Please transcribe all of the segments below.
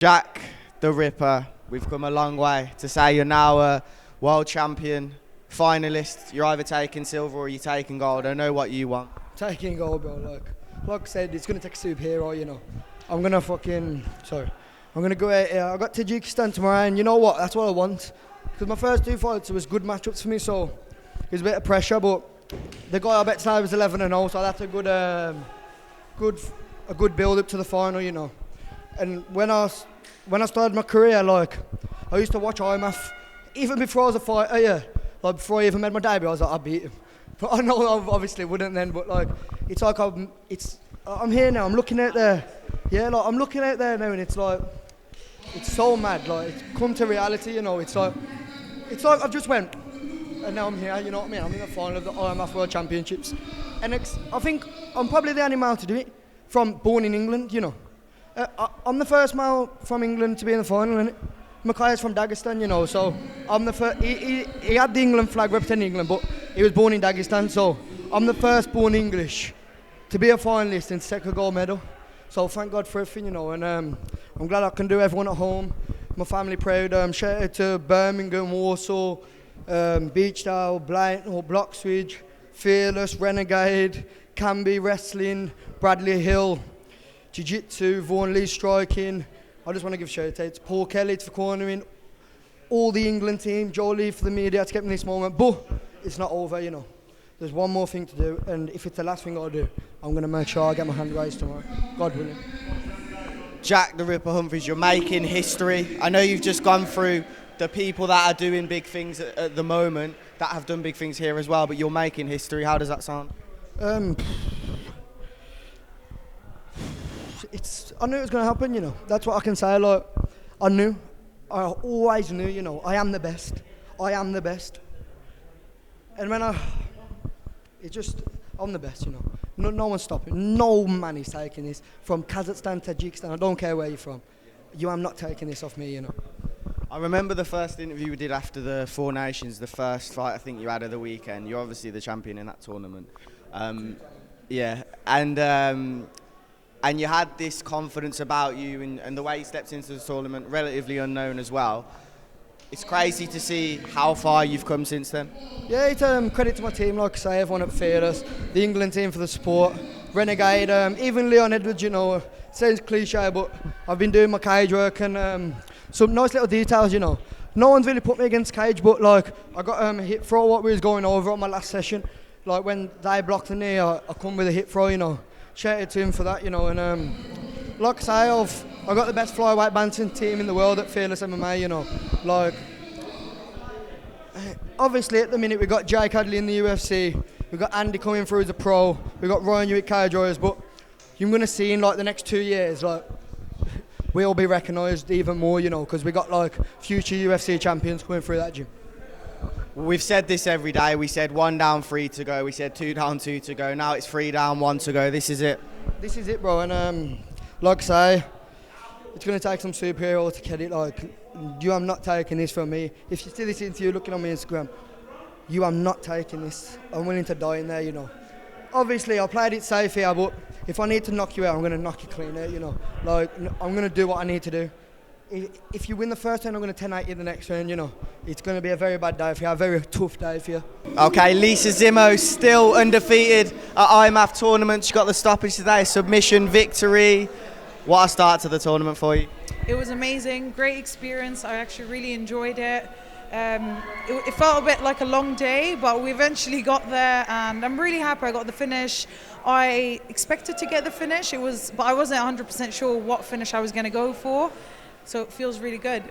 Jack the Ripper, we've come a long way to say you're now a World Champion Finalist. You're either taking silver or you're taking gold. I know what you want. Taking gold, bro. Like I said, it's going to take a superhero, you know. I'm going to go out here. I got Tajikistan tomorrow, and you know what? That's what I want. Because my first two fights was good matchups for me, so it was a bit of pressure, but the guy I bet today was 11-0, so that's a good build up to the final, you know. And when I started my career, like, I used to watch IMAF, even before I was a fighter, yeah. Like, before I even made my debut, I was like, I beat him. But I know I obviously wouldn't then, but like, it's like I'm here now, I'm looking out there. Yeah, like, I'm looking out there now, and it's like, it's so mad, like, it's come to reality, you know. It's like I've just went, and now I'm here, you know what I mean? I'm in the final of the IMF World Championships. And I think I'm probably the only male to do it, born in England, you know. I'm the first male from England to be in the final, innit? Makay's from Dagestan, you know, so I'm the first. He had the England flag representing England, but he was born in Dagestan, so I'm the first born English to be a finalist and take a gold medal. So thank God for everything, you know, and I'm glad I can do everyone at home. My family proud. Shout out to Birmingham, Warsaw, Beachdale, Blackpool, Bloxwich, Fearless, Renegade, Canby Wrestling, Bradley Hill, Jiu-Jitsu, Vaughan Lee Striking. I just want to give shout out to Paul Kelly for cornering, all the England team, Joe Lee for the media to get me this moment. But it's not over, you know. There's one more thing to do, and if it's the last thing I'll do, I'm going to make sure I get my hand raised tomorrow. God willing. Jack the Ripper Humphries, you're making history. I know you've just gone through the people that are doing big things at the moment, that have done big things here as well, but you're making history. How does that sound? I knew it was going to happen, you know. That's what I can say. Like, I always knew, you know, I am the best. And I'm the best, you know. No one's stopping. No man is taking this. From Kazakhstan, Tajikistan, I don't care where you're from. You are not taking this off me, you know. I remember the first interview we did after the Four Nations, the first fight I think you had of the weekend. You're obviously the champion in that tournament. And you had this confidence about you, and the way you stepped into the tournament, relatively unknown as well. It's crazy to see how far you've come since then. Yeah, it's credit to my team, like I say, everyone at Fearless, the England team for the support, Renegade, even Leon Edwards, you know, sounds cliche, but I've been doing my cage work and some nice little details, you know. No one's really put me against cage, but like, I got a hip throw, what we was going over on my last session. Like, when they blocked the knee, I come with a hip throw, you know. Shout out to him for that, you know, and like I say, I've got the best flyweight bantam team in the world at Fearless MMA, you know. Like, obviously at the minute we've got Jake Hadley in the UFC, we've got Andy coming through as a pro, we've got Ryan Hewitt Cage Warriors, but you're going to see in like the next 2 years, like, we'll be recognised even more, you know, because we got like future UFC champions coming through that gym. We've said this every day. We said 1 down, 3 to go. We said 2 down, 2 to go. Now it's 3 down, 1 to go. This is it. This is it, bro. And like I say, it's going to take some superhero to get it. Like, you are not taking this from me. If you see this interview looking on my Instagram, you are not taking this. I'm willing to die in there, you know. Obviously, I played it safe here, but if I need to knock you out, I'm going to knock you clean out, you know. Like, I'm going to do what I need to do. If you win the first round, I'm going to 10-8 you the next round, you know. It's going to be a very bad day for you, a very tough day for you. Okay, Lisa Zimmo, still undefeated at IMAF tournaments. She got the stoppage today, submission victory. What a start to the tournament for you. It was amazing, great experience. I actually really enjoyed it. It felt a bit like a long day, but we eventually got there, and I'm really happy I got the finish. I expected to get the finish, but I wasn't 100% sure what finish I was going to go for. So it feels really good.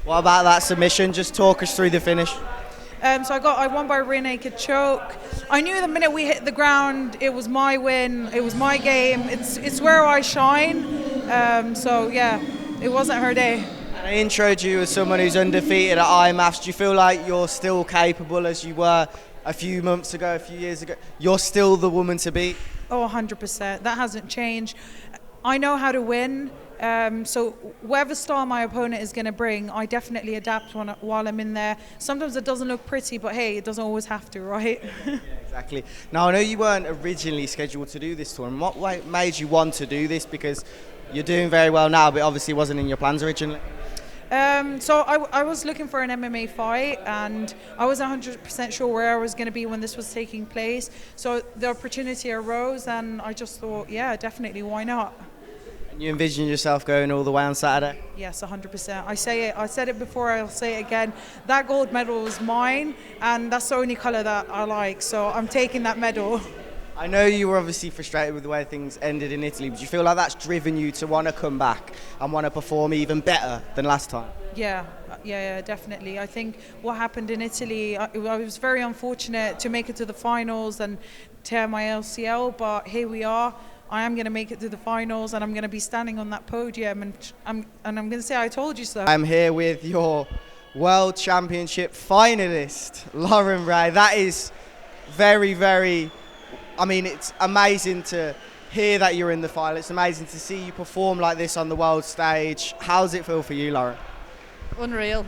What about that submission? Just talk us through the finish. So I won by a rear naked choke. I knew the minute we hit the ground, it was my win. It was my game. It's where I shine. So yeah, it wasn't her day. And I introed you as someone who's undefeated at IMAFs. Do you feel like you're still capable as you were a few months ago, a few years ago? You're still the woman to beat? Oh, 100%. That hasn't changed. I know how to win. So whatever style my opponent is going to bring, I definitely adapt while I'm in there. Sometimes it doesn't look pretty, but hey, it doesn't always have to, right? Yeah, exactly. Now, I know you weren't originally scheduled to do this tournament. What made you want to do this? Because You're doing very well now, but obviously wasn't in your plans originally. So I was looking for an MMA fight, and I wasn't 100% sure where I was going to be when this was taking place. So the opportunity arose, and I just thought, yeah, definitely, why not? And you envision yourself going all the way on Saturday? Yes, 100%. I said it before, I'll say it again. That gold medal is mine, and that's the only colour that I like. So I'm taking that medal. I know you were obviously frustrated with the way things ended in Italy, but do you feel like that's driven you to want to come back and want to perform even better than last time? Yeah, definitely. I think what happened in Italy, I was very unfortunate to make it to the finals and tear my LCL, but here we are. I am going to make it to the finals, and I'm going to be standing on that podium, and I'm going to say I told you so. I'm here with your World Championship finalist, Lauren Reay. That is very, very... I mean, it's amazing to hear that you're in the final. It's amazing to see you perform like this on the world stage. How does it feel for you, Lauren? Unreal.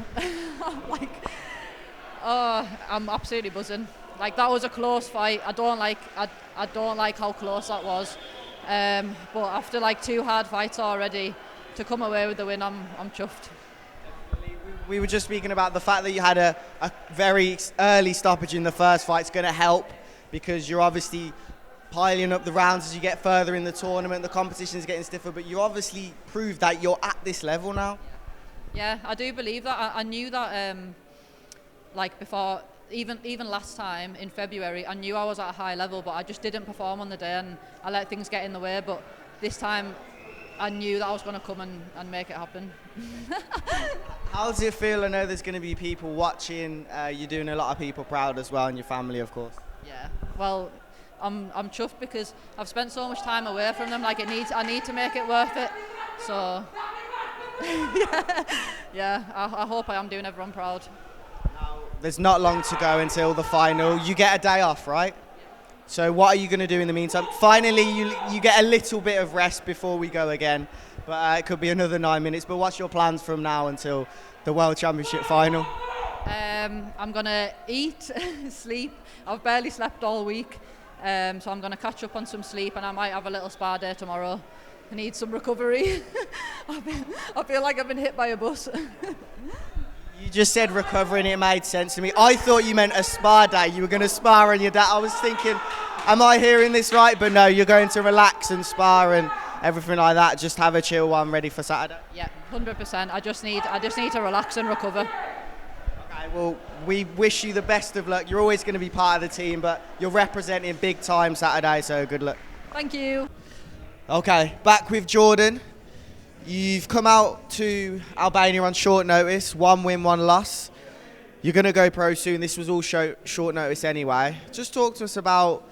I'm absolutely buzzing. Like, that was a close fight. I don't like how close that was. But after like 2 hard fights already, to come away with the win, I'm chuffed. We were just speaking about the fact that you had a very early stoppage in the first fight. It's going to help, because you're obviously piling up the rounds as you get further in the tournament. The competition is getting stiffer, but you obviously proved that you're at this level now. Yeah, I do believe that. I knew that, like before, even last time in February, I knew I was at a high level, but I just didn't perform on the day, and I let things get in the way. But this time, I knew that I was going to come and make it happen. How does it feel? I know there's going to be people watching. You're doing a lot of people proud as well, and your family, of course. Yeah, well, I'm chuffed because I've spent so much time away from them. Like, I need to make it worth it. So, yeah, I hope I am doing everyone proud. Now, there's not long to go until the final. You get a day off, right? So what are you going to do in the meantime? Finally, you get a little bit of rest before we go again, but it could be another 9 minutes. But what's your plans from now until the World Championship final? I'm going to eat, sleep. I've barely slept all week, so I'm going to catch up on some sleep, and I might have a little spa day tomorrow. I need some recovery. I feel like I've been hit by a bus. You just said recovery, and it made sense to me. I thought you meant a spa day. You were going to spar on your dad. I was thinking, am I hearing this right? But no, you're going to relax and spar and everything like that. Just have a chill one ready for Saturday. Yeah, 100%. I just need to relax and recover. Okay, well, we wish you the best of luck. You're always going to be part of the team, but you're representing big time Saturday, so good luck. Thank you. Okay, back with Jordan. You've come out to Albania on short notice, 1 win, 1 loss. You're going to go pro soon. This was all short notice anyway. Just talk to us about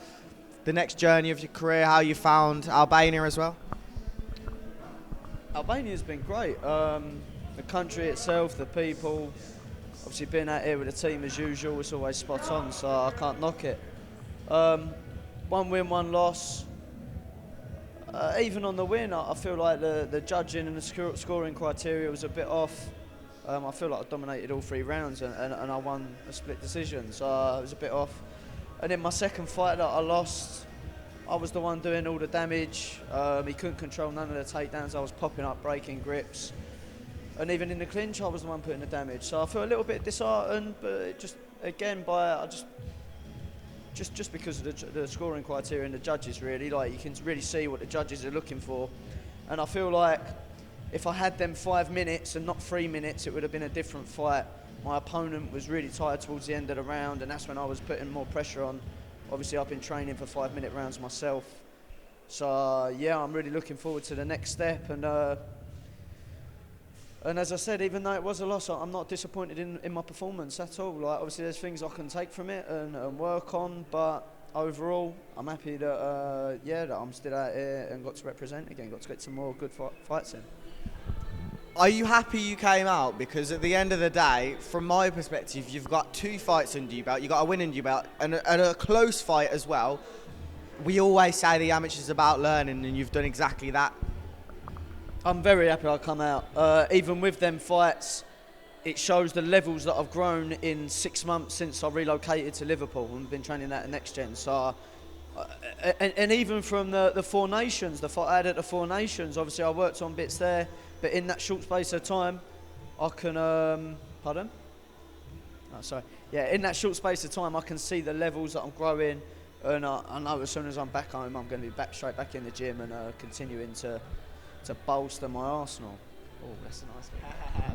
the next journey of your career, how you found Albania as well. Albania's been great. The country itself, the people, obviously being out here with the team as usual, it's always spot on, so I can't knock it. 1 win, 1 loss. Even on the win, I feel like the judging and the scoring criteria was a bit off. I feel like I dominated all 3 rounds and I won a split decision, so it was a bit off. And in my second fight that I lost, I was the one doing all the damage. He couldn't control none of the takedowns. I was popping up, breaking grips. And even in the clinch, I was the one putting the damage. So I feel a little bit disheartened, but it just, again, just because of the scoring criteria and the judges, really, like, you can really see what the judges are looking for. And I feel like if I had them 5 minutes and not 3 minutes, it would have been a different fight. My opponent was really tired towards the end of the round, and that's when I was putting more pressure on. Obviously, I've been training for 5-minute rounds myself. So, yeah, I'm really looking forward to the next step. And as I said, even though it was a loss, I'm not disappointed in my performance at all. Like, obviously, there's things I can take from it and work on, but overall, I'm happy that, that I'm still out here and got to represent again, got to get some more good fights in. Are you happy you came out? Because at the end of the day, from my perspective, you've got 2 fights under your belt, you've got a win under your belt, and a close fight as well. We always say the amateur's about learning, and you've done exactly that. I'm very happy I come out. Even with them fights, it shows the levels that I've grown in 6 months since I relocated to Liverpool and been training at the Next Gen. So And even from the Four Nations, the fight I had at the Four Nations, obviously I worked on bits there, but in that short space of time, I can, pardon? Oh, sorry. Yeah, in that short space of time, I can see the levels that I'm growing, and I know as soon as I'm back home, I'm going to be straight back in the gym and continuing to bolster my arsenal. Oh, that's a nice bit.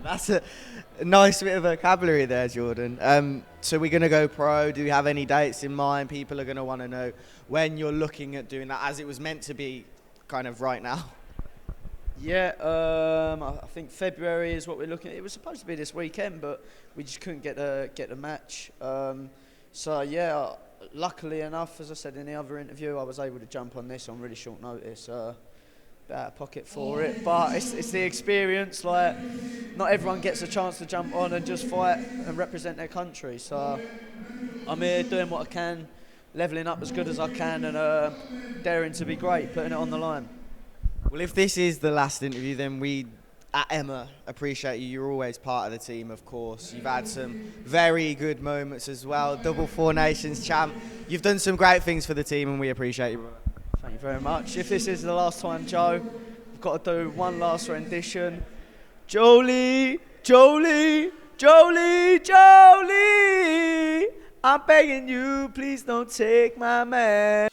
That's a nice bit of vocabulary there, Jordan. So we're going to go pro. Do you have any dates in mind? People are going to want to know when you're looking at doing that, as it was meant to be kind of right now. Yeah, I think February is what we're looking at. It was supposed to be this weekend, but we just couldn't get the match. So yeah, luckily enough, as I said in the other interview, I was able to jump on this on really short notice. Out of pocket for it, but it's the experience. Like, not everyone gets a chance to jump on and just fight and represent their country. So I'm here doing what I can, leveling up as good as I can, and daring to be great, putting it on the line. Well, if this is the last interview, then we at Emma appreciate you. You're always part of the team, of course. You've had some very good moments as well. Double Four Nations champ. You've done some great things for the team, and we appreciate you. Thank you very much. If this is the last time, Joe, we've got to do one last rendition. Jolie, Jolie, Jolie, Jolie, I'm begging you, please don't take my man.